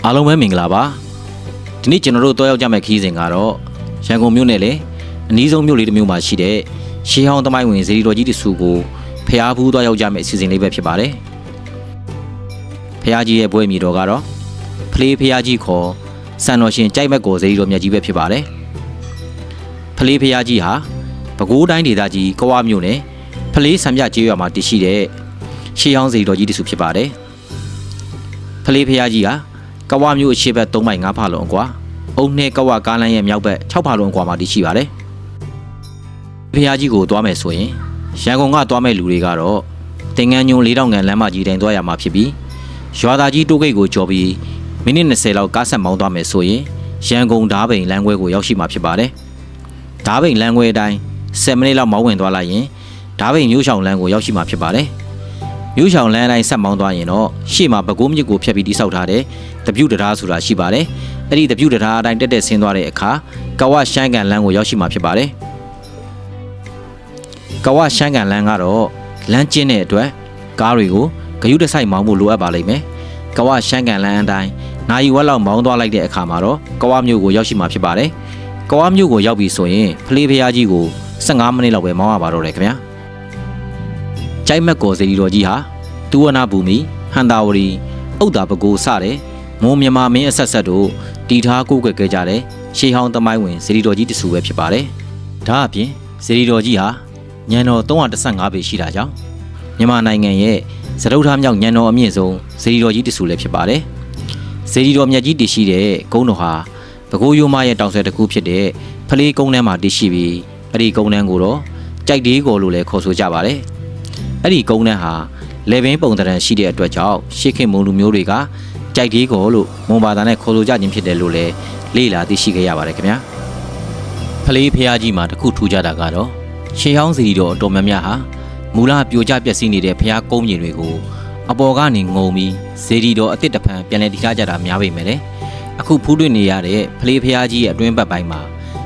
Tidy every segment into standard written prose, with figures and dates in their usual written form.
အားလုံးပဲမင်္ဂလာပါဒီနေ့ကျွန်တော်တို့တွားရောက်ကြမယ့်ခီးစဉ်ကတော့ရန်ကုန်မြို့နယ်လေအနီးဆုံးမြို့လေးတစ်မြို့မှာရှိတဲ့ရှေးဟောင်းသမိုင်းဝင်စေတီတော်ကြီးတဆူကိုဖျားဖူးတွားရောက်ကြမယ့်အစီအစဉ်လေးပဲဖြစ်ပါတယ်ဖျားကြီးရဲ့ပွဲမြေတော်ကတော့ဖလေးဖျားကြီးခေါ်စံတော်ရှင်ကြိုက်မက်ကိုစေတီတော်မြတ်ကြီးပဲဖြစ်ပါတယ်ဖလေးဖျားကြီးဟာပဲခူးတိုင်းဒေသကြီးကဝမြို့နယ်ဖလေးစံပြကျေးရွာမှာတည်ရှိတဲ့ရှေးဟောင်းစေတီတော်ကြီးတဆူဖြစ်ပါတယ်ဖလေးဖျားကြီးဟာကဝမြို့အရှေ့ဘက်3မိုင်5ဖာလုံအကွာအုံနှဲကဝကားလမ်းရဲ့မြောက်ဘက်6ဖာလုံအကွာမှာတည်ရှိပါတယ်ဖျားကြီးကိုသွားမယ်ဆိုရင်ရန်ကုန်ကသွားမဲ့လူတွေကတော့တင်ငန်းညုံ4000ငန်လမ်းမကြီးတိုင်သွားရမှာဖြစ်ပြီးရွာသားကြီးတိုးဂိတ်ကိုကျော်ပြီးမိနစ်20လောက်ကားဆက်မောင်းသွားမယ်ဆိုရင်ရန်ကုန်ဓားပိန်လမ်းခွဲကိုရောက်ရှိမှာဖြစ်ပါတယ်ဓားပိန်လမ်းခွဲအတိုင်း10မိနစ်လောက်မောင်းဝင်သွားလိုက်ရင်ဓားပိန်မြို့ရှောင်လမ်းကိုရောက်ရှိမှာဖြစ်ပါတယ်မြို့ရှောင်လမ်းအတိုင်းဆက်မောင်းသွားရင်တော့ရှေ့မှာပဲခူးမြစ်ကိုဖြတ်ပြီးတိဆောက်ထားတဲ့တပြုတ်တရားဆိုတာရှိပါတယ်အဲ့ဒီတပြုတ်တရားအတိုင်းတက်ဆင်းသွားတဲ့အခါကဝရှမ်းကန်လမ်းကိုရောက်ရှိမှာဖြစ်ပါတယ်ကဝရှမ်းကန်လမ်းကတော့လမ်းကျင်းတဲ့အတွက်ကားတွေကိုဂရုတစိုက်မောင်းဖို့လိုအပ်ပါလိမ့်မယ်ကဝရှမ်းကန်လမ်းအတိုင်းနိုင်ဝက်လောက်မောင်းသွားလိုက်တဲ့အခါမှာတော့ကဝမြို့ကိုရောက်ရှိမှာဖြစ်ပါတယ်ကဝမြို့ကိုရောက်ပြီဆိုရင်ဖလေးဖျားကြီးကို15မိနစ်လောက်ပဲမောင်းရပါတော့တယ်ခင်ဗျာကြိုက်မက်ကော်စေတီတော်ကြီးဟာဒူဝနာဘူမီဟန်တာဝရီဥဒ္ဒါပကိုစတဲ့မွန်မြန်မာမင်းအဆက်ဆက်တို့တီထားကိုးကွယ်ခဲ့ကြတဲ့ရှေးဟောင်းသမိုင်းဝင်စေတီတော်ကြီးတဆူပဲဖြစ်ပါတယ်ဒါအပြင်စေတီတော်ကြီးဟာညံတော်315ပေရှိတာကြောင့်မြန်မာနိုင်ငံရဲ့စတုထမြောက်ညံတော်အမြင့်ဆုံးစေတီတော်ကြီးတဆူလည်းဖြစ်ပါတယ်စေတီတော်မြတ်ကြီးတည်ရှိတဲ့ကုန်းတော်ဟာပဲခူးရိုးမရဲ့တောင်ဆွဲတစ်ခုဖြစ်တဲ့ဖလေးကုန်းထဲမှာတည်ရှိပြီးအဲ့ဒီကုန်းတန်းကိုတော့ကြိုက်ဒေးကော်လို့လည်းခေါ်ဆိုကြပါတယ်အဲ့ဒီကုန်းတန်းဟာလေဘင်းပုံသဏ္ဍာန်ရှိတဲ့အတွက်ကြောင့်ရှေးခေတ်မုံလူမျိုးတွေကကြိုက်ဒေးကော်လို့မွန်ဘာသာနဲ့ခေါ်ဆိုကြခြင်းဖြစ်တယ်လို့လည်းလေ့လာသိရှိခဲ့ရပါတယ်ခင်ဗျာဖလေးဖျားကြီးမှာတခုထူးခြားတာကတော့ရှေးဟောင်းစေတီတော်အတော်များများဟာမူလပြိုကျပျက်စီးနေတဲ့ဖျားကုန်းမြေတွေကိုအပေါ်ကနေငုံပြီးစေတီတော်အစ်စ်တဖန်ပြန်လည်တည်ထားကြတာများပေမဲ့လည်းအခုဖူးတွေ့နေရတဲ့ဖလေးဖျားကြီးရဲ့အတွင်းဘက်ပိုင်းမှာ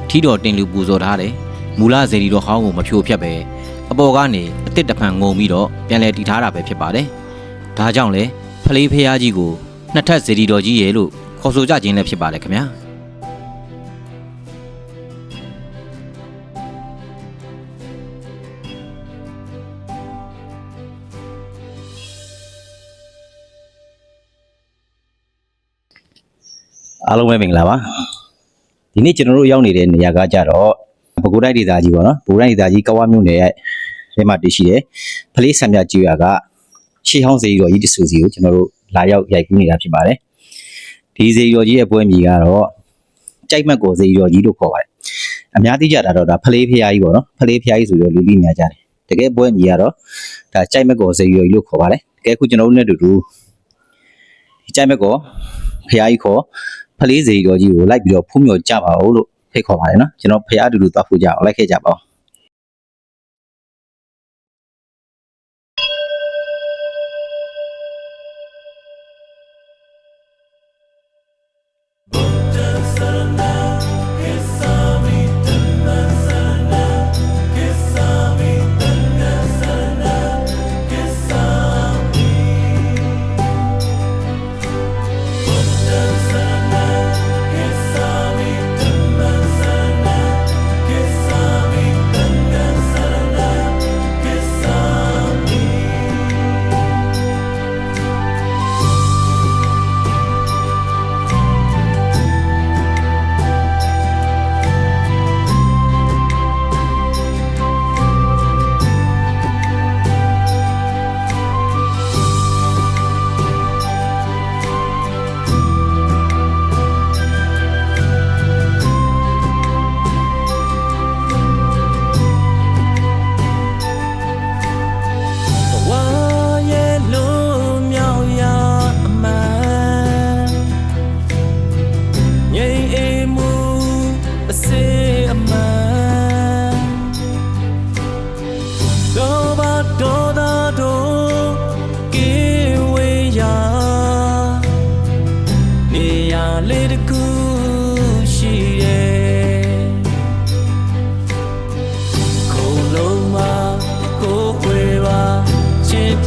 ထီတော်တင်လူပူဇော်ထားတယ်မူလစေတီတော်ဟောင်းကိုမဖြိုဖျက်ပဲအပေါ်ကနေအစ်စ်တဖန်ငုံပြီးတော့ပြန်လည်တည်ထားတာပဲဖြစ်ပါတယ်ဒါကြောင့်လေဖလေးဖျားကြီးကိုနှစ်ထပ်စေတီတော်ကြီးရဲ့လို့ခေါ်ဆိုကြခြင်းလည်းဖြစ်ပါတယ်ခင်ဗျာအားလုံးပဲမင်္ဂလာပါဒီနေ့ကျွန်တော်တို့ရောက်နေတဲ့နေရာကကြတော့ပဲခူးတိုင်းဒေသကြီးပေါ့နော်ပဲခူးတိုင်းဒေသကြီးကဝမြို့နယ်ရဲ့အဲမှာတည်ရှိတယ်ဖလေးစံပြကျေးရွာကရှေးဟောင်းစေတီတော်ကြီးတဆူစီကိုကျွန်တော်တို့လာရောက်ရိုက်ကူးနေတာဖြစ်ပါတယ်ဒီစေတီတော်ကြီးရဲ့ပွဲမြေကတော့ကြိုက်မက်ကိုစေတီတော်ကြီးလို့ခေါ်ပါတယ်အများသိကြတာတော့ဒါဖလေးဖျားကြီးပေါ့နော်ဖလေးဖျားကြီးဆိုတော့လူကြီးများကြတယ်တကယ်ပွဲမြေကတော့ဒါကြိုက်မက်ကိုစေတီတော်ကြီးလို့ခေါ်ပါတယ်တကယ်ခုကျွန်တော်တို့နဲ့တူတူကြိုက်မက်ကိုဖျားကြီးခေါ်ဖလေးစေတီတော်ကြီးကိုလိုက်ပြီးတော့ဖူးမြော်ကြပါဦးလို့ဖိတ်ခေါ်ပါတယ်နော်ကျွန်တော်ဖျားအတူတူသွားဖူးကြအောင်လိုက်ခဲ့ကြပါဦး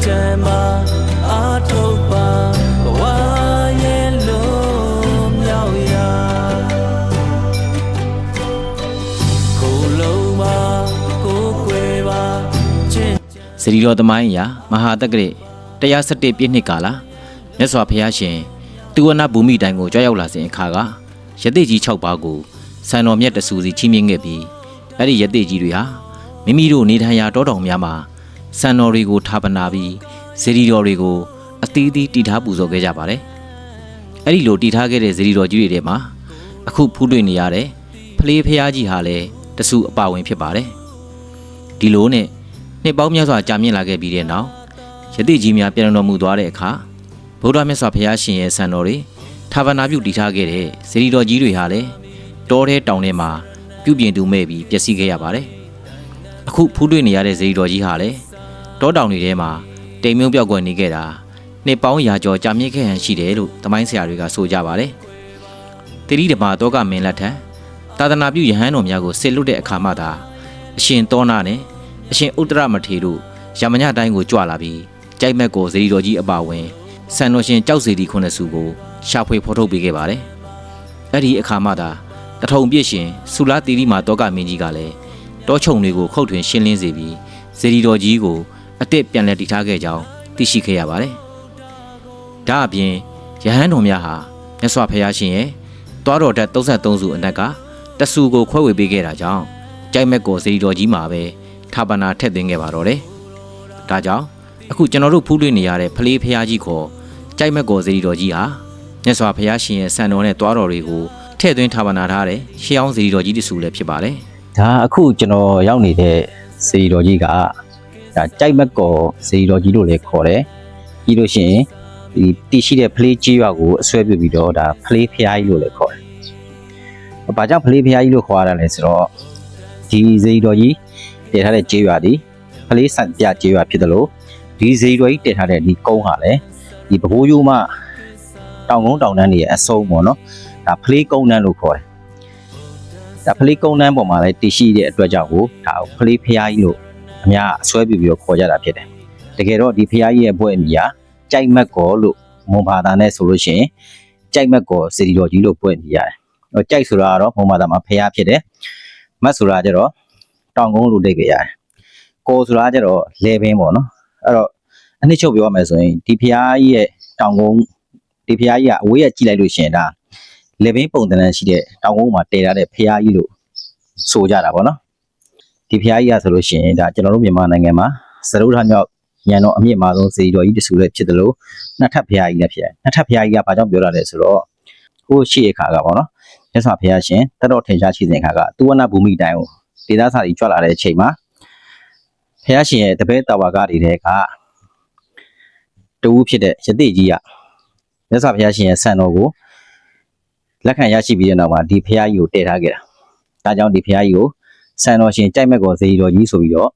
Tema Atopa Wa Yellow ရီတော်သမိုင်းအရာမဟာတက္ကရာ117ပြည့်နှစ်ကာလမြတ်စွာဘုရားရှင်သူဝနဘူမိတိုင်ကိုကြွရောက်လာစဉ်အခါကရသေကြီး6ပါးကိုစံတော်မြတ်တဆူစီချီးမြှင့်ခဲ့ပြီးအဲ့ဒီရသေကြီးတွေဟာမိမိတို့နေထိုင်ရာတောတောင်များမှာစံတော်တွေကိုထားပနာပြီးစေတီတော်တွေကိုအသီးသီးတည်ထားပူဇော်ခဲ့ကြပါတယ်အဲ့ဒီလိုတည်ထားခဲ့တဲ့စေတီတော်ကြီးတွေထဲမှာအခုဖူးတွေ့နေရတဲ့ဖလေးဖျားကြီးဟာလည်းတဆူအပါဝင်ဖြစ်ပါတယ်ဒီလိုနဲ့နှစ်ပေါင်းများစွာကြာမြင့်လာခဲ့ပြီးတဲ့နောက်ရသေကြီးများပြန်တော်မူသွားတဲ့အခါဗုဒ္ဓမြတ်စွာဘုရားရှင်ရဲ့စံတော်တွေထာဝနာပြုတည်ထားခဲ့တဲ့စေတီတော်ကြီးတွေဟာလည်းတောထဲတောင်ထဲမှာပြုပြင်တူမဲ့ပြီးပျက်စီးခဲ့ရပါတယ်အခုဖူးတွေ့နေရတဲ့စေတီတော်ကြီးဟာလည်းတောတောင်တွေထဲမှာတိမ်မြုံပြောက်ကွယ်နေခဲ့တာနှစ်ပေါင်းရာကျော်ကြာမြင့်ခဲ့ဟန်ရှိတယ်လို့သမိုင်းဆရာတွေကဆိုကြပါတယ်တိရိဓမ္မတောကမင်းလက်ထံသာသနာပြုယဟန်တော်များကိုဆစ်လွတ်တဲ့အခါမှသာအရှင်သောနာနဲ့အရှင်ဥတ္တရမထေတို့ရမညတိုင်းကိုကြွလာပြီးကြိုက်မက်ကိုစေတီတော်ကြီးအပါဝင်စံတော်ရှင်ကြောက်စေတီခုနှစ်စုကိုရှာဖွေဖော်ထုတ်ပေးခဲ့ပါတယ်အဲ့ဒီအခါမှသာတထုံပြည့်ရှင်ဆူလာတိရိမာတောကမင်းကြီးကလည်းတောချုံတွေကိုခုတ်ထွင်ရှင်းလင်းစေပြီးစေတီတော်ကြီးကိုအစ်စ်ပြန်လည်တည်ထားခဲ့ကြောင်းသိရှိခဲ့ရပါတယ်ဒါအပြင်ယဟန်တော်များဟာမြတ်စွာဘုရားရှင်ရဲ့တွားတော်တက်33စုအနက်ကတဆူကိုခွဲဝေပေးခဲ့တာကြောင့်ကြိုက်မက်ကိုစေတီတော်ကြီးမှာပဲထာပနာထည့်သွင်းခဲ့ပါတော့တယ်ဒါကြောင့်အခုကျွန်တော်တို့ဖူးလွှင့်နေရတဲ့ဖလေးဖျားကြီးခေါ်ကြိုက်မက်ကိုစေတီတော်ကြီးဟာမြတ်စွာဘုရားရှင်ရဲ့စံတော်နဲ့တွားတော်တွေကိုထည့်သွင်းထာပနာထားတဲ့ရှေးအောင်စေတီတော်ကြီးတဆူလည်းဖြစ်ပါတယ်ဒါအခုကျွန်တော်ရောက်နေတဲ့စေတီတော်ကြီးကဒါကြိုက်မက်ကောစေတီတော်ကြီးလို့လည်းခေါ်တယ်ပြီးလို့ရှိရင်ဒီတီရှိတဲ့ဖလေးကြီးရွာကိုအဆွဲပြုပြီးတော့ဒါဖလေးဖျားကြီးလို့လည်းခေါ်တယ်။ဘာကြောင့်ဖလေးဖျားကြီးလို့ခေါ်ရတာလဲဆိုတော့ဒီစေတီတော်ကြီးတည်ထားတဲ့ကြီးရွာဒီဖလေးဆန်ပြကြီးရွာဖြစ်တယ်လို့ဒီစေတီတော်ကြီးတည်ထားတဲ့ဒီကုန်းဟာလည်းဒီဘိုးရိုးမတောင်ကုန်းတောင်တန်းတွေရဲ့အစုံပေါ့နော်ဒါဖလေးကုန်းတန်းလို့ခေါ်တယ်။ဒါဖလေးကုန်းတန်းပေါ်မှာလည်းတည်ရှိတဲ့အတွက်ကြောင့်ကိုဒါဖလေးဖျားကြီးလို့အများအဆွဲပြုပြီးတော့ခေါ်ကြတာဖြစ်တယ်။တကယ်တော့ဒီဖျားကြီးရဲ့ဘွဲ့အမည်ဟာကြိုက်မက်ကောလို့မွန်ဘာသာနဲ့ဆိုလို့ရှိရင်ကြိုက်မက်ကောစေတီတော်ကြီးလို့ပွင့်ပြရတယ်။ဟိုကြိုက်ဆိုတာကတော့မွန်ဘာသာမှာဖျားဖြစ်တယ်။မက်ဆိုတာကျတော့တောင်ကုန်းလို့လိပ်ပြရတယ်။ကောဆိုတာကျတော့လေပင်ပေါ့နော်။အဲ့တော့အနှစ်ချုပ်ပြောရမယ်ဆိုရင်ဒီဖျားကြီးရဲ့တောင်ကုန်းဒီဖျားကြီးကအဝေးကကြည့်လိုက်လို့ရှိရင်ဒါလေပင်ပုံသဏ္ဍာန်ရှိတဲ့တောင်ကုန်းမှာတည်ထားတဲ့ဖျားကြီးလို့ဆိုကြတာပေါ့နော်။ဒီဖျားကြီးကဆိုလို့ရှိရင်ဒါကျွန်တော်တို့မြန်မာနိုင်ငံမှာစရုထမြောက်ညံတော့အမြင့်မာဆုံးစေတီတော်ကြီးတဆူလည်းဖြစ်တယ်လို့နှစ်ထပ်ဘုရားကြီးလည်းဖြစ်တယ်နှစ်ထပ်ဘုရားကြီးကဘာကြောင့်ပြောတာလဲဆိုတော့ဟိုရှိအခါကပေါ့နော်မြတ်စွာဘုရားရှင်တတော်ထင်ရှားရှိစဉ်အခါကသူဝနဘူမိတိုင်ကိုဒေသစာကြီးကြွလာတဲ့အချိန်မှာဘုရားရှင်ရဲ့တပည့်တာဝါကတွေတဲ့ကတူဖြစ်တဲ့ရသေကြီးကမြတ်စွာဘုရားရှင်ရဲ့ဆံတော်ကိုလက်ခံရရှိပြီးတဲ့နောက်မှာဒီဘုရားကြီးကိုတည်ထားခဲ့တာဒါကြောင့်ဒီဘုရားကြီးကိုဆံတော်ရှင်ကြိုက်မက်ကောစေတီတော်ကြီးဆိုပြီးတော့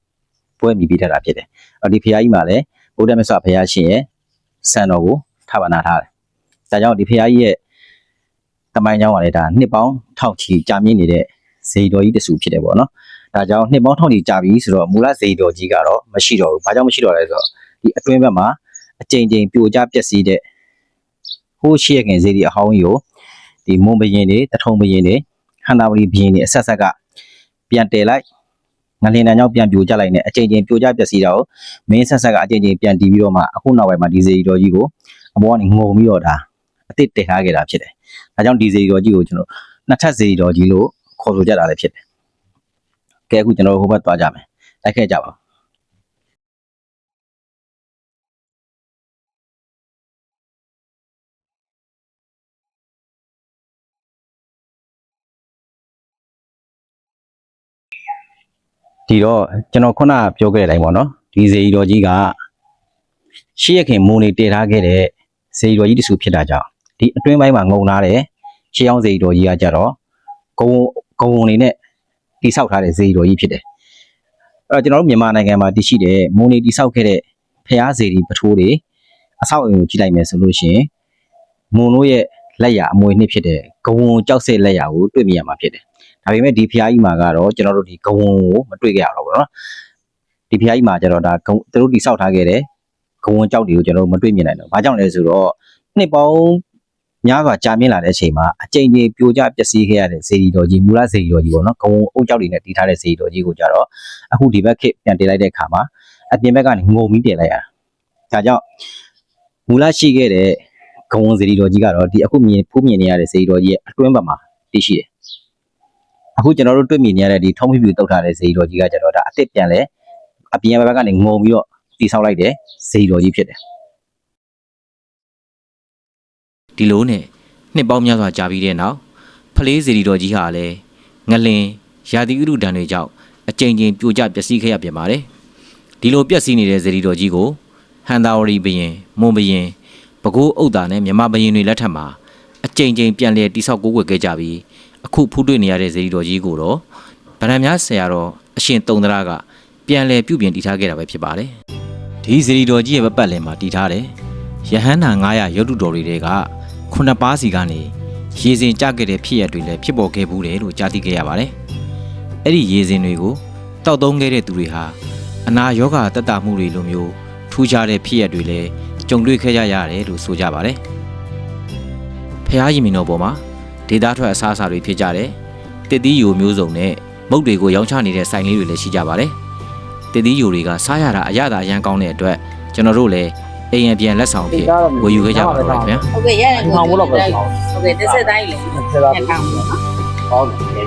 ပွဲမိပေးထားတာဖြစ်တယ်။ဒီဖျားကြီးမှာလည်းဗုဒ္ဓမြတ်စွာဘုရားရှင်ရဲ့စံတော်ကိုထာပနာထားတယ်။ဒါကြောင့်ဒီဖျားကြီးရဲ့တမိုင်းကြောင်းကလည်းဒါနှစ်ပေါင်းထောင်ချီကြာမြင့်နေတဲ့ဇေတော်ကြီးတဆူဖြစ်တယ်ပေါ့နော်။ဒါကြောင့်နှစ်ပေါင်းထောင်ချီကြာပြီဆိုတော့မူလဇေတော်ကြီးကတော့မရှိတော့ဘူး။ဘာကြောင့်မရှိတော့လဲဆိုတော့ဒီအတွင်းဘက်မှာအကြိမ်ကြိမ်ပြိုကျပျက်စီးတဲ့ဟိုးရှိရခင်ဇေဒီအဟောင်းကြီးကိုဒီမွန်ဘရင်တွေတထုံဘရင်တွေဟန္တာဝတီဘရင်တွေအဆက်ဆက်ကပြန်တည်လိုက်ငလင်တန်းကြောင့်ပြန်ပြိုကျလိုက်နေအချိန်ချင်းပြိုကျပျက်စီးတာကိုမင်းဆက်ဆက်ကအချိန်ချင်းပြန်တီးပြီးတော့မှအခုနောက်ပိုင်းမှာဒီစေတီတော်ကြီးကိုအပေါ်ကနေငုံပြီးတော့ဒါအစ်စ်တည်ထားခဲ့တာဖြစ်တယ်။ဒါကြောင့်ဒီစေတီတော်ကြီးကိုကျွန်တော်နှစ်ထပ်စေတီတော်ကြီးလို့ခေါ်ဆိုကြတာလည်းဖြစ်တယ်။ကဲအခုကျွန်တော်ဟိုဘက်သွားကြမယ်။လိုက်ခဲ့ကြပါဦး။ဒီတော့ကျွန်တော်ခုနပြောခဲ့တဲ့အတိုင်းပေါ့နော်ဒီစေတီတော်ကြီးကရှိရခင်မုံနေတည်ထားခဲ့တဲ့စေတီတော်ကြီးတဆူဖြစ်တာကြောင့်ဒီအတွင်းပိုင်းမှာငုံထားတဲ့ရှေးအောင်စေတီတော်ကြီးကကြတော့ဂုံနေနဲ့တိဆောက်ထားတဲ့စေတီတော်ကြီးဖြစ်တယ်အဲ့တော့ကျွန်တော်တို့မြန်မာနိုင်ငံမှာတည်ရှိတဲ့မုံနေတိဆောက်ခဲ့တဲ့ဖျားစေတီပထိုးတွေအဆောက်အအုံကိုကြည့်လိုက်မယ်ဆိုလို့ရှိရင်မုံတို့ရဲ့လက်ရအမွေနှစ်ဖြစ်တဲ့ဂုံကြောက်စစ်လက်ရကိုတွေ့မြင်ရမှာဖြစ်တယ်ဒါပေမဲ့ဒီဖျားကြီးမှာကတော့ကျွန်တော်တို့ဒီဂုံကိုမတွေ့ကြရတော့ဘူးเนาะဒီဖျားကြီးမှာကျတော့ဒါသူတို့တိဆောက်ထားခဲ့တဲ့ဂုံကြောက်တွေကိုကျွန်တော်တို့မတွေ့မြင်နိုင်တော့ဘာကြောင့်လဲဆိုတော့နှစ်ပေါင်းများစွာကြာမြင့်လာတဲ့အချိန်မှာအကြိမ်ကြိမ်ပြိုကျပျက်စီးခဲ့ရတဲ့စေတီတော်ကြီးမူလစေတီတော်ကြီးပေါ့နော်ဂုံအုပ်ကြောက်တွေနဲ့တည်ထားတဲ့စေတီတော်ကြီးကိုကြတော့အခုဒီဘက်ခေတ်ပြန်တည်လိုက်တဲ့အခါမှာ အပြင်ဘက်ကနေငုံပြီးတင်လိုက်ရတာဒါကြောင့်မူလရှိခဲ့တဲ့ဂဝွန်စေတီတော်ကြီးကတော့ဒီအခုမြင်ဖူးမြင်နေရတဲ့စေတီတော်ကြီးရဲ့အတွင်းဘက်မှာတည်ရှိတယ်အခုကျွန်တော်တို့တွေ့မြင်နေရတဲ့ဒီထုံးပြပြတုတ်ထားတဲ့စေတီတော်ကြီးကကျတော့ဒါအစ်စ်ပြန်လဲအပြင်ဘက်ကနေငုံပြီးတော့တည်ဆောက်လိုက်တဲ့စေတီတော်ကြီးဖြစ်တယ် ဒီလိုနဲ့နှစ်ပေါင်းများစွာကြာပြီးတဲ့နောက်ဖလေးစေတီတော်ကြီးဟာလည်းငလင်ရာသီဥတုဒဏ်တွေကြောင့်အကြိမ်ကြိမ်ပြိုကျပျက်စီးခဲ့ရပြန်ပါတယ်ဒီလိုပျက်စီးနေတဲ့စေတီတော်ကြီးကိုဟန်သာဝရီဘရင်မွန်ဘရင်ပဲခူးဥဒ္ဒါနဲ့မြမဘရင်တွေလက်ထက်မှာအကြိမ်ကြိမ်ပြန်လည်တိဆောက်ကိုးကွယ်ခဲ့ကြပြီးအခုဖူးတွေ့နေရတဲ့စေတီတော်ကြီးကိုတော့ဗရံများဆရာတော်အရှင်တုံသရကပြန်လည်ပြုပြင်တည်ထားခဲ့တာပဲဖြစ်ပါတယ်ဒီစေတီတော်ကြီးရဲ့ပတ်လည်မှာတည်ထားတဲ့ယဟန္တာ900ရုပ်တုတော်တွေကခုနှစ်ပါးစီကနေရေစင်ကြခဲ့တဲ့ဖြစ်ရပ်တွေလည်းဖြစ်ပေါ်ခဲ့ဘူးတယ်လို့ကြားသိခဲ့ရပါတယ်။အဲ့ဒီရေစင်တွေကိုတောက်သုံးခဲ့တဲ့သူတွေဟာအနာရောဂါတက်တာမှုတွေလိုမျိုးထူးခြားတဲ့ဖြစ်ရပ်တွေလည်းကြုံတွေ့ခဲ့ကြရတယ်လို့ဆိုကြပါတယ်။ဖျားရင်မီတော်ပေါ်မှာဒေသထွက်အစားအစာတွေဖြစ်ကြတဲ့တစ်သီးယိုမျိုးစုံနဲ့မုတ်တွေကိုရောင်းချနေတဲ့ဆိုင်လေးတွေလည်းရှိကြပါတယ်။တစ်သီးယိုတွေကစားရတာအရသာအရန်ကောင်းတဲ့အတွက်ကျွန်တော်တို့လည်းအိမ်ရပြန်လက်ဆောင်ဖြစ်ဝယ်ယူခဲ့ကြပါတော့ခင်ဗျာ ဟုတ်ကဲ့ရတယ်ကိုဟုတ်ကဲ့တစ်ဆက်တိုင်းလေတက်ကောင်းပါနော် ဟုတ်တယ်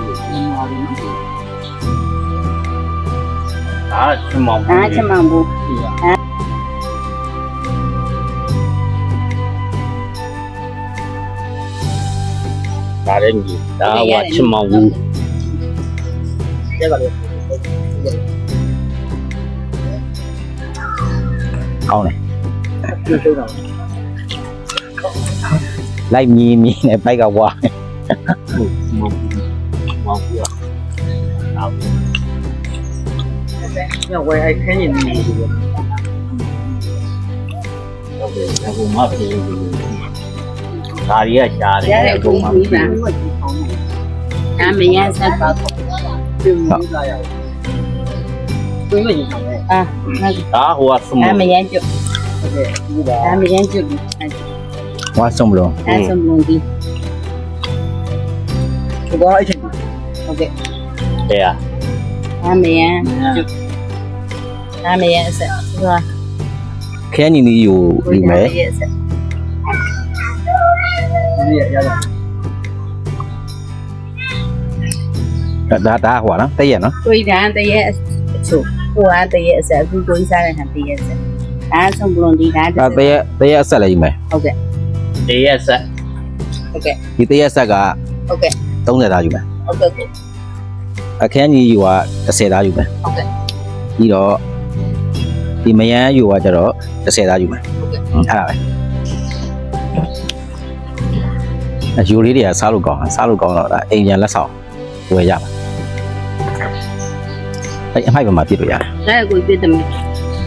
ဒါချမောင် အားချမောင်ဘူး ဒါလည်းကြီးဒါဝါချမောင်ဘူးကျပါလေ ကောင်းတယ် ကျဆုံးတာ လိုက်မြည်နဲ့ပိုက်ကဝါ မောင်ဘူးညဝဲအိုက်ခင်းနေနေတယ်ဟုတ်တယ်အခုမှပြေးပြီးဒါရီကရှားတယ် ရတယ် အခု ကို မှ ပြီး ပြေး ပါဒါမရဆက်ပါဘူး ပြီးလာရအောင်ကိုင်းနေတယ် အာ ဒါဟိုကစမော ဒါ င် မရကျွတ် ဟုတ်တယ်ပြီးလာ ဒါမရကျွတ် ဝါဆုံးမလို့ အဲဆုံးလုံးဒီ ဘာအိုက်ချင်း ဟုတ်ကဲ့ တဲ့ရ ဒါမရကျွတ်ဒါမရဆက်ဆိုတာ ခဲညီနီကိုယူမယ် ရဆက် ဒီရရတာ ဒါဟိုနော်တဲ့ရနော် ကိုဒါတည်းရဲ့အချို့ကိုကတည်းရဲ့အဆက်အခုကိုစားတဲ့ဟာတည်းရဲ့ဆက်ဒါဆုံးလုံးဒီဒါ ဒါတဲ့ရအဆက်လည်းယူမယ် ဟုတ်ကဲ့ တဲ့ရဆက် ဟုတ်ကဲ့ ဒီတဲ့ရဆက်က ဟုတ်ကဲ့ 30သားယူမယ် ဟုတ်ကဲ့ကို အခန်းကြီးယူက10သားယူမယ် ဟုတ်ကဲ့ ပြီးတော့ဒီမယန်းယူကကျတော့10သားယူမယ် ဟုတ်ကဲ့ အဲ့ဒါပဲအယူလေးတွေကစားလို့ကောင်းတော့ဒါအိမ်ပြန်လက်ဆောင်ဝယ်ရမှာအဲ့အမိုက်ပေါ်မှာပြစ်လို့ရတယ် ဒါကိုပြတယ်မယ်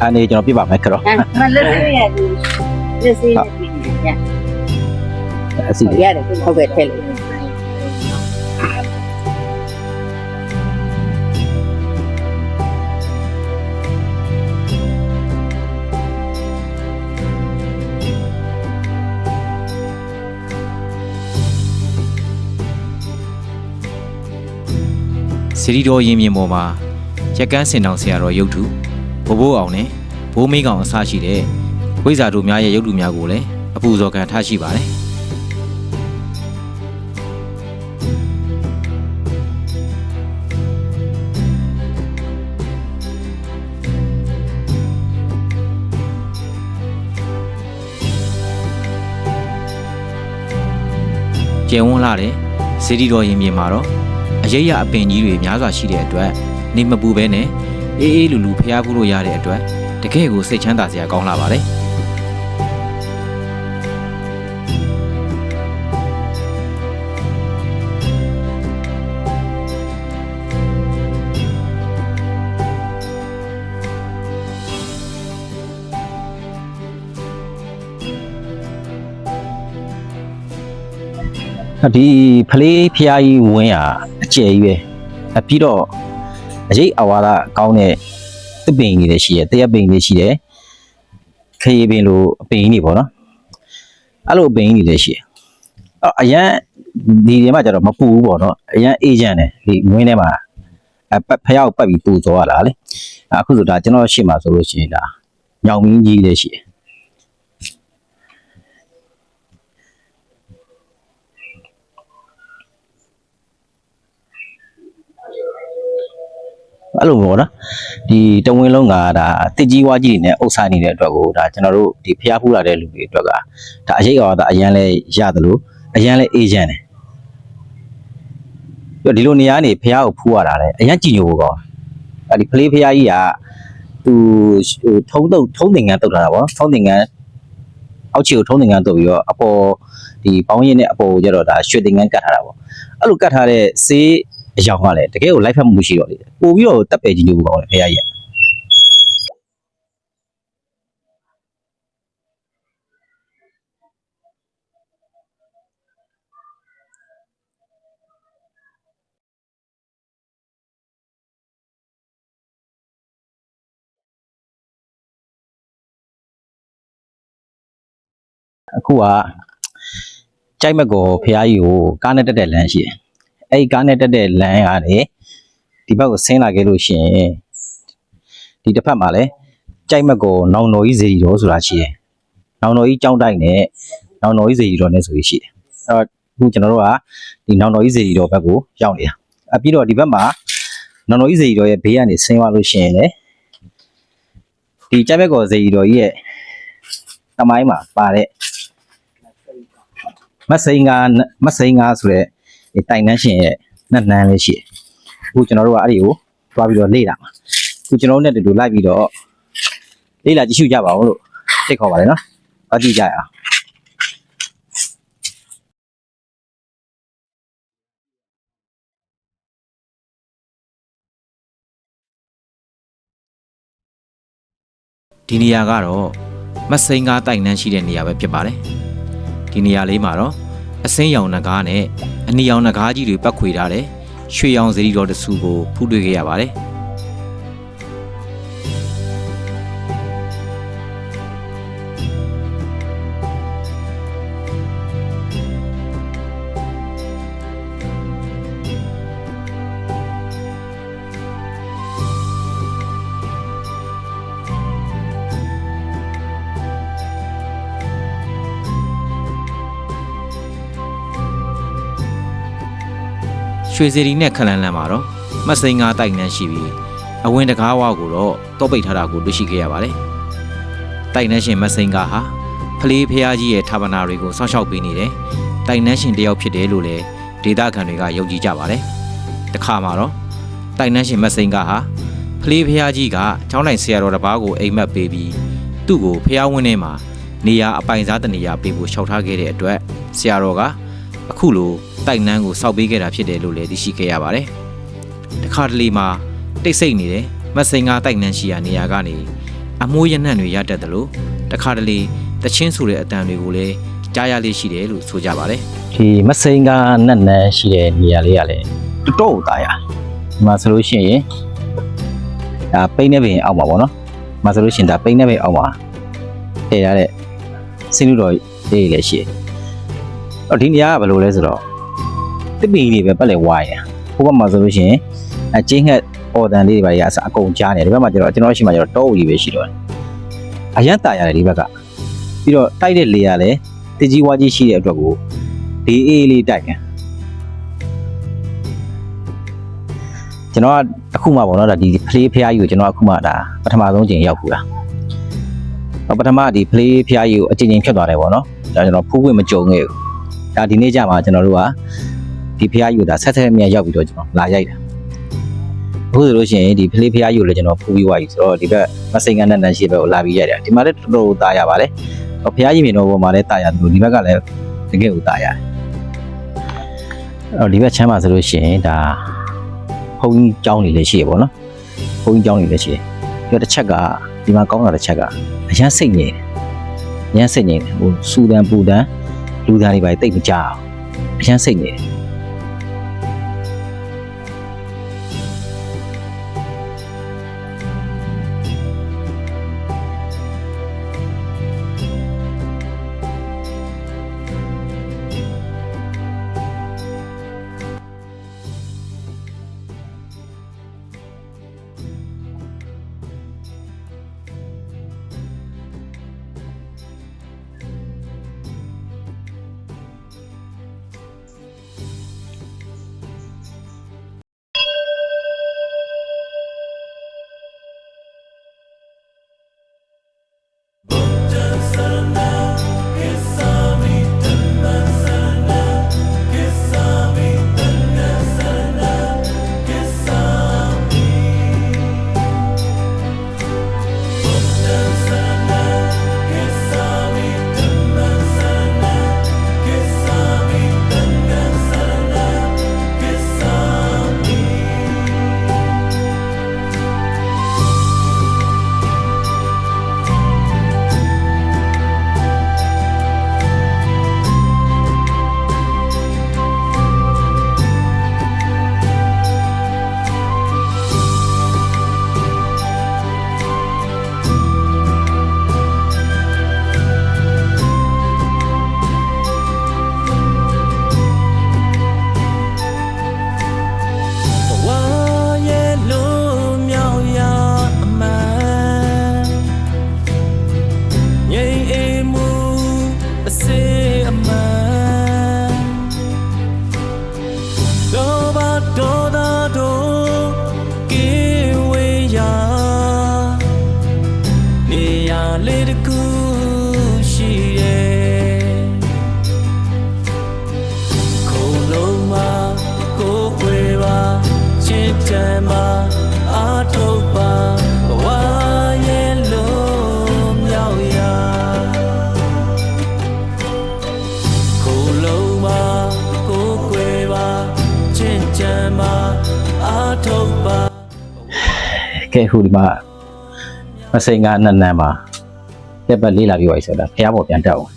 အဲ့ဒီကျွန်တော်ပြစ်ပါမယ်ခရော မလက်စေးရတယ်လက်စေးရ အစီ ရတယ်ဟုတ်ကဲ့ထည့်လို့ စီရီတော်ရင်မြင်ပေါ်မှာရက်ကန်းစင်တောင်ဆရာတော်ရုပ်ထုဘိုးဘိုးအောင်နဲ့ဘိုးမေးကောင်အစရှိတဲ့ဝိဇ္ဇာတို့များရဲ့ရုပ်ထုများကိုလည်းအပူဇော်ခံထားရှိပါတယ်ကျယ်ဝန်းလာတဲ့စီရီတော်ရင်မြင်မှာတော့အရေးရအပင်ကြီးတွေများစွာရှိတဲ့အတွက်နေမပူပဲနဲ့အေးအေးလူလူဖျားဖူးလို့ရတဲ့အတွက်တကယ်ကိုစိတ်ချမ်းသာစရာကောင်းလာပါတယ်ဒီဖလေးဖျားကြီးဝင်းရအကျယ်ကြီးပဲပြီးတော့အရေးအဝါဒကောင်းတဲ့သစ်ပင်ကြီးတွေရှိတယ်တရက်ပင်ကြီးရှိတယ်ခေးပင်လိုအပင်ကြီးတွေပေါ့နော်အဲ့လိုအပင်ကြီးတွေရှိတယ်အရန်ဒီထဲမှာကျတော့မပူဘူးပေါ့နော်အရန်အေဂျင့်တယ်ဒီဝင်းထဲမှာ ဖះကိုပတ်ပြီးပူဇော်ရတာလေအခုဆိုဒါကျွန်တော်ရှေ့မှာဆိုလို့ရှိရင်ဒါညောင်မင်းကြီးလေးရှိတယ်အဲ့လိုပေါ့နော်ဒီတဝင်းလုံးကဒါတစ်ကြီးဝါကြီးတွေနဲ့အုပ်ဆိုင်နေတဲ့အတွက်ကိုဒါကျွန်တော်တို့ဒီဖျားဖူးလာတဲ့လူတွေအတွက်ကဒါအရေးအော်ဒါအရန်လဲရတယ်လို့အရန်လဲအေးချမ်းတယ်ပြီးတော့ဒီလိုနေရာနေဖျားကိုဖူးရတာလဲအရန်ကြည်ညိုဖို့ကောအဲ့ဒီဖလေးဖျားကြီးကသူထုံးသင်္ကန်းတုတ်ထားတာပေါ့ထုံးသင်္ကန်းအောက်ခြေကိုထုံးသင်္ကန်းတုတ်ပြီးတော့အပေါ်ဒီပေါင်းရင်းနဲ့အပေါ်ကိုကျတော့ဒါရွှေသင်္ကန်းကတ်ထားတာပေါ့အဲ့လိုကတ်ထားတဲ့ဆေးအယောင်ကလည်းတကယ်ကိုလိုက်ဖက်မှုရှိတော့လေပို့ပြီးတော့တက်ပယ်ကြီးညို့ပေါ့လေဖះကြီးအခုကကြိုက်မက်ကောဖះကြီးကိုကားနဲ့တက်တဲ့လမ်းရှိတယ်အဲ့ဒီကားနဲ့တက်တဲ့လမ်းရတယ်ဒီဘက်ကိုဆင်းလာခဲ့လို့ရှိရင်ဒီတစ်ဖက်မှာလည်းကြိုက်မက်ကောနောင်တော်ကြီးဇေဒီတော်ဆိုတာရှိတယ်နောင်တော်ကြီးကြောင်းတိုက်နဲ့နောင်တော်ကြီးဇေဒီတော်နဲ့ဆိုပြီးရှိတယ်အဲ့တော့အခုကျွန်တော်တို့ကဒီနောင်တော်ကြီးဇေဒီတော်ဘက်ကိုရောက်နေတာအပြီးတော့ဒီဘက်မှာနောင်တော်ကြီးဇေဒီတော်ရဲ့ဘေးကနေဆင်းသွားလို့ရှိရင်လည်းဒီကြိုက်မက်ကောဇေဒီတော်ကြီးရဲ့တမိုင်းမှာပါတဲ့မစိန်ငါဆိုတဲ့တိုင်နှန်းရှင်ရဲ့နှက်နှန်းလေးရှိတယ်အခုကျွန်တော်တို့ကအဲ့ဒီကိုတွားပြီးတော့လေ့လာမှာအခုကျွန်တော်တို့နဲ့တူတူလိုက်ပြီးတော့လေ့လာကြည့်ရှုကြပါဦးလို့သိခေါ်ပါတယ်နော်သွားကြည့်ကြရအောင်ဒီနေရာကတော့မစိန်ကားတိုင်နှန်းရှိတဲ့နေရာပဲဖြစ်ပါတယ်ဒီနေရာလေးမှာတော့အစင်းရောင်နဂါးနဲ့အနီရောင်နဂါးကြီးတွေပတ်ခွေထားတဲ့ရွှေရောင်ဇရီတော်တဆူကိုဖူးတွေ့ခဲ့ရပါတယ်ရွှေစီရီနဲ့ခလန်လန်မှာတော့မစိန်ငါတိုက်နှန်းရှိပြီးအဝင်တကားဝါကိုတော့တောပိတ်ထားတာကိုတွေ့ရှိခဲ့ရပါတယ်။တိုက်နှန်းရှင်မစိန်ငါဟာဖလေးဖျားကြီးရဲ့ဌာပနာတွေကိုစောင့်ရှောက်ပေးနေတဲ့တိုက်နှန်းရှင်တယောက်ဖြစ်တယ်လို့လည်းဒေသခံတွေကယုံကြည်ကြပါတယ်။တခါမှာတော့တိုက်နှန်းရှင်မစိန်ငါဟာဖလေးဖျားကြီးကချောင်းနိုင်ဆရာတော်တစ်ပါးကိုအိမ်မက်ပေးပြီးသူ့ကိုဖျားဝင်းထဲမှာနေရာအပိုင်စားတနေရာပေးဖို့လျှောက်ထားခဲ့တဲ့အတွက်ဆရာတော်ကအခုလိုတိုက်နှန်းကိုစောက်ပေးခဲ့တာဖြစ်တယ်လို့လည်းသိရှိခဲ့ရပါတယ်။တခါတလေမှာတိတ်ဆိတ်နေတဲ့မစိန်ငါတိုက်နှန်းရှိရာနေရာကနေအမွှေးရနှံ့တွေရတတ်တယ်လို့တခါတလေတချင်းဆိုတဲ့အတန်တွေကိုလည်းကြားရလေးရှိတယ်လို့ဆိုကြပါတယ်။ဒီမစိန်ငါနှံ့နှံ့ရှိတဲ့နေရာလေးကလည်းတော်တော်သားရ။ဒီမှာဆိုလို့ရှိရင်ဒါပိန်းနေပင်အောက်ပါပေါ့နော်။ဒီမှာဆိုလို့ရှိရင်ဒါပိန်းနေပင်အောက်ပါထည့်ရတဲ့စင်းလူတော်လေးလည်းရှိတယ်။အော်ဒီနေရာကဘယ်လိုလဲဆိုတော့တစ်ပီတွေပဲပတ်လဲဝိုင်းရဟိုဘက်မှာဆိုလို့ရှိရင်အချင်းငှက်အော်တန်လေးတွေပါရအကုန်ကြားနေတယ်ဒီဘက်မှာကျတော့ကျွန်တော်ရှိမှကျတော့တောအူကြီးပဲရှိတော့တယ်အရန်တာရတယ်ဒီဘက်ကပြီးတော့တိုက်တဲ့လေကလည်းတကြီးဝါကြီးရှိတဲ့အတွက်ကိုဒီအေးလေးတိုက်တယ်ကျွန်တော်ကအခုမှပေါ့နော်ဒါဒီဖလေးဖျားကြီးကိုကျွန်တော်အခုမှဒါပထမဆုံးချိန်ရောက်ခူတာပထမဒီဖလေးဖျားကြီးကိုအချိန်ချင်းဖြတ်သွားတယ်ပေါ့နော်ဒါကျွန်တော်ဖူးခွင့်မကြုံခဲ့ဘူးဒါဒီနေ့ကျမှကျွန်တော်တို့ကဒီဖျားယူတာဆက်ဆက်မြတ်ရောက်ပြီးတော့ကျွန်တော်လာရိုက်တာအခုဆိုလို့ရှိရင်ဒီဖလေးဖျားယူလည်းကျွန်တော်ဖူးပြီးွားပြီဆိုတော့ဒီဘက်မစိန်ကန်တဲ့နန်းရှိဘက်ကိုလာပြီးရိုက်တာဒီမှာလည်းတော်တော်သားရပါတယ်ဖျားကြီးမြင်တော့ပေါ်မှာလည်းတာရတယ်လို့ဒီဘက်ကလည်းတကယ်ကိုတာရတယ်အဲ့တော့ဒီဘက်ချမ်းပါဆိုလို့ရှိရင်ဒါဘုံကြီးကျောင်းနေလည်းရှိရပေါ့နော်ဘုံကြီးကျောင်းနေလည်းရှိတယ်ပြီးတော့တစ်ချက်ကဒီမှာကောင်းတာတစ်ချက်ကအရန်စိတ်ငြိမ်တယ်အရန်စိတ်ငြိမ်တယ်ဟိုစူတန်ပူတန်လူသားတွေပါတိတ်မကြအောင်အရန်စိတ်ငြိမ်တယ် ရာလေးတစ်ခုရှိတယ်ခုံလုံးမှာကိုယ်ွယ်ပါချစ်တယ်မှာအားထုတ်ပါဘဝရဲ့လုံးမြောက်ရာခုံလုံးမှာကိုယ်ွယ်ပါချစ်တယ်မှာအားထုတ်ပါ ကဲခုဒီမှာမစိန်ကနန်းနန်းမှာတက်ပတ်လေးလာပြီးပါဆိုတာဖះပေါ်ပြန်တက်အောင်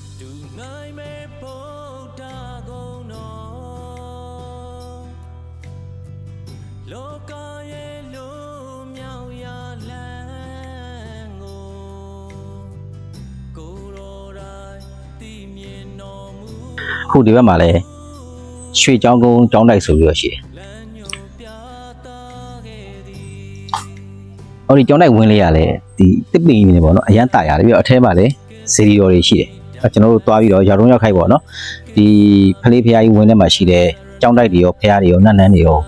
ခုဒီဘက်မှာလဲရွှေချောင်းကုန်းကျောင်းတိုက်ဆိုပြီးတော့ရှိတယ်ဟိုဒီကျောင်းတိုက်ဝင်းလေးရလဲဒီတစ်ပင်ကြီးနေပေါ့နော်အရန်တာရတယ်ပြီးတော့အထဲမှာလဲစေရီတော်တွေရှိတယ်ကျွန်တော်တို့သွားပြီးတော့ရောက်တော့ရောက်ခိုက်ပေါ့နော်ဒီဖလေးဖះကြီးဝင်းထဲမှာရှိတဲ့ကျောင်းတိုက်တွေရောဖះတွေရောနတ်နန်းတွေရော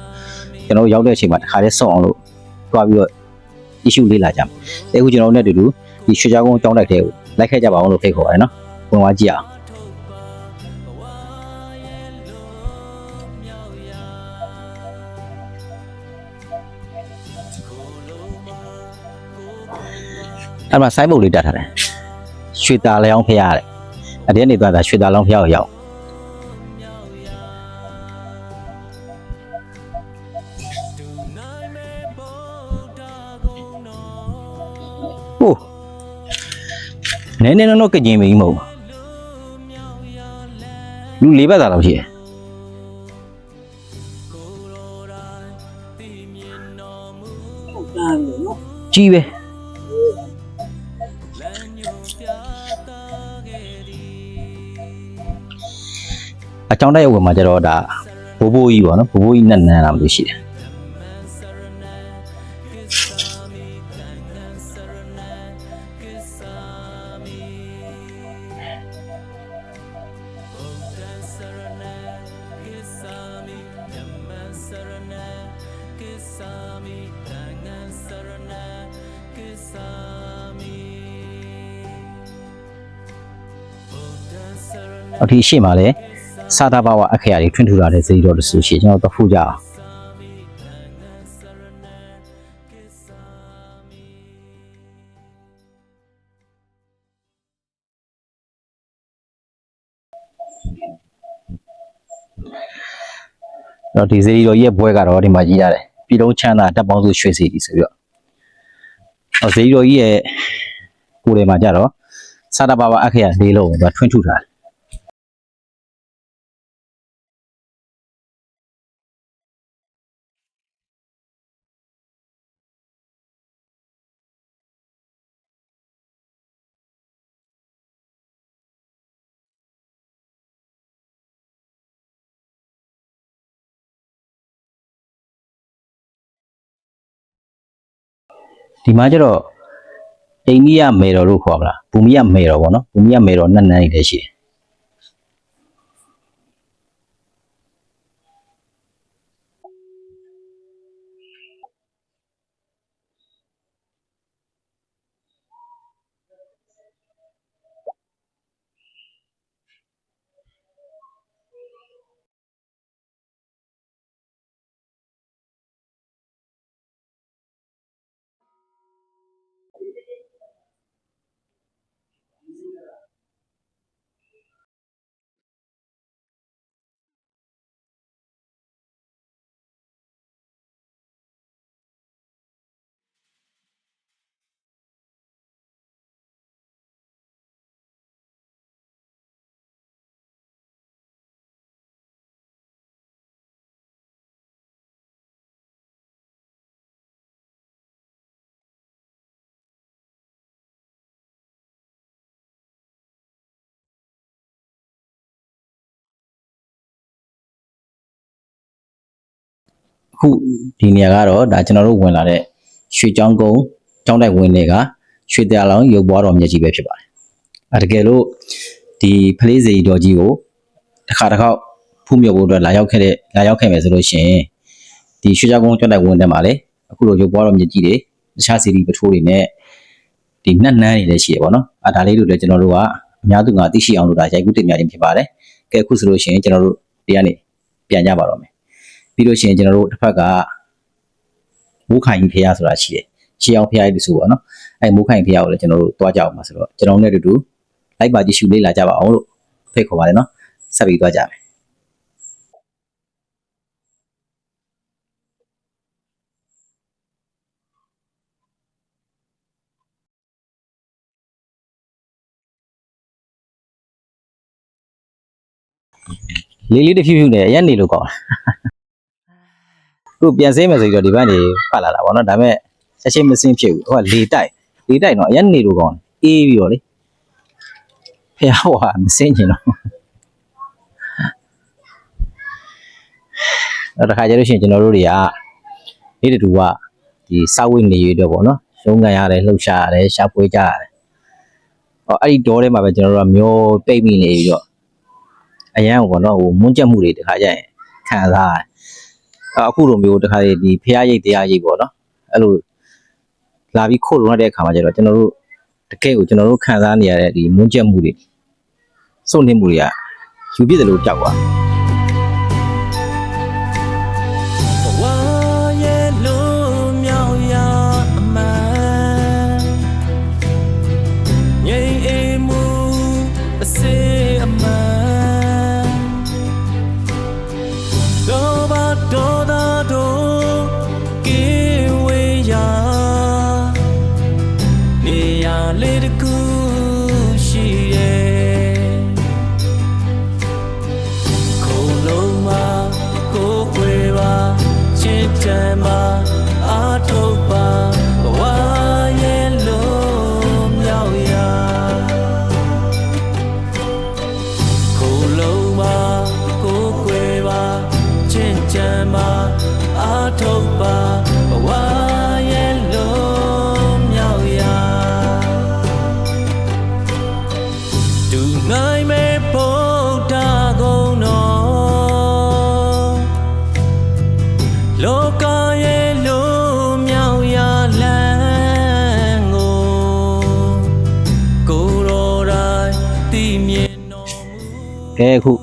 ကျွန်တော်တို့ရောက်တဲ့အချိန်မှာတခါတည်းစောင့်အောင်လို့သွားပြီးတော့ issue လေးလာကြမယ်အခုကျွန်တော်တို့နဲ့အတူတူဒီရွှေချောင်းကုန်းကျောင်းတိုက်တွေကိုလိုက်ခဲ့ကြပါအောင်လို့ဖိတ်ခေါ်ပါတယ်နော်ဝင်သွားကြည့်အောင်အဲ့မှာစိုင်းပုတ်လေးတက်ထားတယ်ရွှေတာလျောင်းဖះရတယ်အဲ့ဒီကနေသွားတာရွှေတာလောင်းဖះကိုရောက်ဟိုနည်းနည်းတော့ကကြင်မင်းမဟုတ်လူ၄ဘက်သာလောက်ရှိတယ်ကြီးပဲအကြောင်းတိုက်ဝင်မှာကျတော့ဒါဘိုးဘိုးကြီးပေါ့နော်ဘိုးဘိုးကြီးနဲ့နန်းလာမလို့ရှိတယ်အခုရှေ့မှာလဲစာတာဘာဝအခရာတွေထွန်းထူလာတဲ့စေတီတော်တဆူရှိကျွန်တော်တော့ဖူးကြအောင်တော့ဒီစေတီတော်ရဲ့ဘွဲကတော့ဒီမှာကြီးရတယ်ပြည်လုံးချမ်းသာတပ်ပေါင်းစုရွှေစေတီဆိုပြီးတော့စေတီတော်ကြီးရဲ့ကိုယ်ထဲမှာကြတော့စာတာဘာဝအခရာ၄လုံးကိုထွန်းထူထားတယ်ဒီမှာကျတော့အိန္ဒိယမေတော်လို့ခေါ်ပါလားဘူမိယမေတော်ပေါ့နော်ဘူမိယမေတော်နတ်နန်းတွေလည်းရှိတယ်အခုဒီနေရာကတော့ဒါကျွန်တော်တို့ဝင်လာတဲ့ရွှေချောင်းကုန်းကျောင်းတိုက်ဝင်တွေကရွှေတရားလောင်းရုပ်ပွားတော်မြတ်ကြီးပဲဖြစ်ပါတယ်။တကယ်လို့ဒီဖလေးစေတီတော်ကြီးကိုတစ်ခါတစ်ခေါက်ဖူးမြော်ဖို့အတွက်လာရောက်ခဲ့မယ်ဆိုလို့ရှိရင်ဒီရွှေချောင်းကုန်းကျောင်းတိုက်ဝင်တဲ့မှာလေအခုလိုရုပ်ပွားတော်မြတ်ကြီးတွေတခြားစေတီပထိုးတွေနဲ့ ဒီနတ်နန်းတွေလည်းရှိရပါတော့။ဒါလေးတို့လည်းကျွန်တော်တို့ကအများသူငါသိရှိအောင်လို့ဒါရိုက်ကူးတင်ပြခြင်းဖြစ်ပါတယ်။ကဲအခုဆိုလို့ရှိရင်ကျွန်တော်တို့ဒီကနေပြန်ကြပါတော့မယ်။ပြီးလို့ရှိရင်ကျွန်တော်တို့တစ်ဖက်ကမိုးခိုင်ဖျားဆိုတာရှိတယ်။ရှေးအောင်ဖျားရေးဆိုပေါ့နော်။မိုးခိုင်ဖျားကိုလည်းကျွန်တော်တို့တွားကြအောင်ပါဆိုတော့ကျွန်တော်နဲ့အတူတူလိုက်ပါကြည့်ရှုလေ့လာကြပါအောင်လို့ဖိတ်ခေါ်ပါတယ်နော်။ဆက်ပြီးတွားကြမယ်။လေးတစ်ဖြူဖြူနဲ့ရက်နေလို့ကောင်းခုပြန်ဆေးမယ်ဆိုပြီးတော့ဒီဘက်နေပတ်လာတာပေါ့နော်ဒါပေမဲ့ချက်ချင်းမစင်းဖြစ်ဘူးဟိုကလေတိုက်တော့ရက်နေလို့ကောင်းအေးပြီးတော့လေဖះဟောမစင်းချင်တော့အဲ့ဒါခါကျလို့ရှိရင်ကျွန်တော်တို့တွေကနေ့တူကဒီစောက်ဝိနေရတော့ပေါ့နော်ရုံးကန်ရတယ်လှုပ်ရှားရတယ်ရှာဖွေကြရတယ်အဲ့ဒီဒေါ်ထဲမှာပဲကျွန်တော်တို့ကမျိုးပိတ်မိနေပြီးတော့အရန်ပေါ့နော်ဟိုမွန်းကျက်မှုတွေတခါကျရင်ခံစားရတယ်အခုလိုမျိုးတခါဒီဖျားရိတ်တရားရိတ်ပေါ့နော်အဲ့လိုလာပြီးခို့လုံရတဲ့အခါမှာကျတော့ကျွန်တော်တို့တကယ်ကိုကျွန်တော်တို့ခံစားနေရတဲ့ဒီမွန်းကျက်မှုတွေစုံနှင်းမှုတွေကယူပြစ်တယ်လို့ကြောက်သွားကဲအခု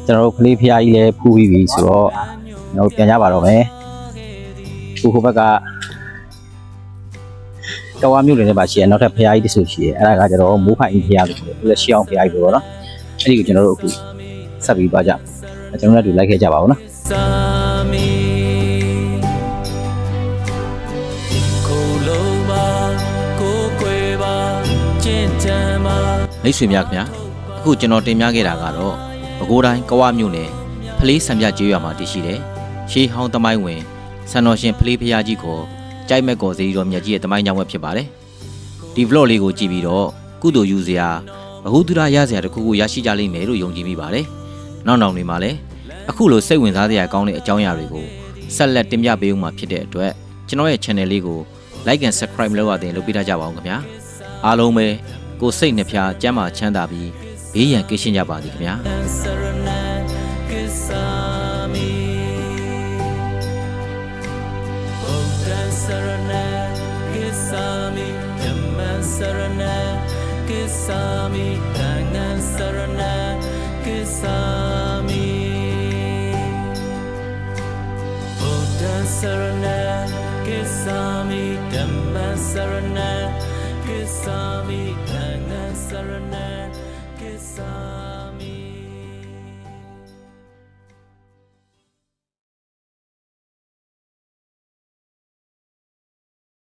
ကျွန်တော်တို့ကလေးဖျားကြီးလည်းဖူးပြီးပြီဆိုတော့ကျွန်တော်ပြန်ကြပါတော့မယ်ခုဘက်ကကဝါမြို့နယ်ထဲမှာရှိရနောက်ထပ်ဖျားကြီးတဆူရှိရအဲ့ဒါကကျတော့မိုးခိုင်ဖျားလို့ဆိုတယ်ရှေးအောင်ဖျားကြီးပေါ့နော်အဲ့ဒီကိုကျွန်တော်တို့အခုဆက်ပြီးပါကြကျွန်တော်တို့လိုက်ခဲ့ကြပါဦးနော်မိတ်ဆွေများခင်ဗျာအခုကျွန်တော်တင်ပြခဲ့တာကတော့ပဲခူးတိုင်းကဝမြို့နယ်ဖလေးစံပြကျေးရွာမှာတည်ရှိတဲ့ရှေးဟောင်းသမိုင်းဝင်ဆန်တော်ရှင်ဖလေးဖျားကြီးကိုကြိုက်မဲ့ကော်စေတီတော်မြတ်ကြီးရဲ့သမိုင်းကြောင်းပဲဖြစ်ပါတယ်ဒီ vlog လေးကိုကြည့်ပြီးတော့ကုသိုလ်ယူစရာဘဟုတုဒရစရာတခုခုရရှိကြလိမ့်မယ်လို့ယုံကြည်မိပါတယ်နောက်တွေမှာလည်းအခုလိုစိတ်ဝင်စားစရာကောင်းတဲ့အကြောင်းအရာတွေကိုဆက်လက်တင်ပြပေးဦးမှာဖြစ်တဲ့အတွက်ကျွန်တော်ရဲ့ channel လေးကို like and subscribe လုပ်ရတဲ့လုပ်ပေးထားကြပါအောင်ခင်ဗျာအားလုံးပဲကိုစိတ်နှဖျားကျမ်းမာချမ်းသာပြီးဘေးရန်ကင်းရှင်းကြပါသည်ခင်ဗျာKisami, Kisami,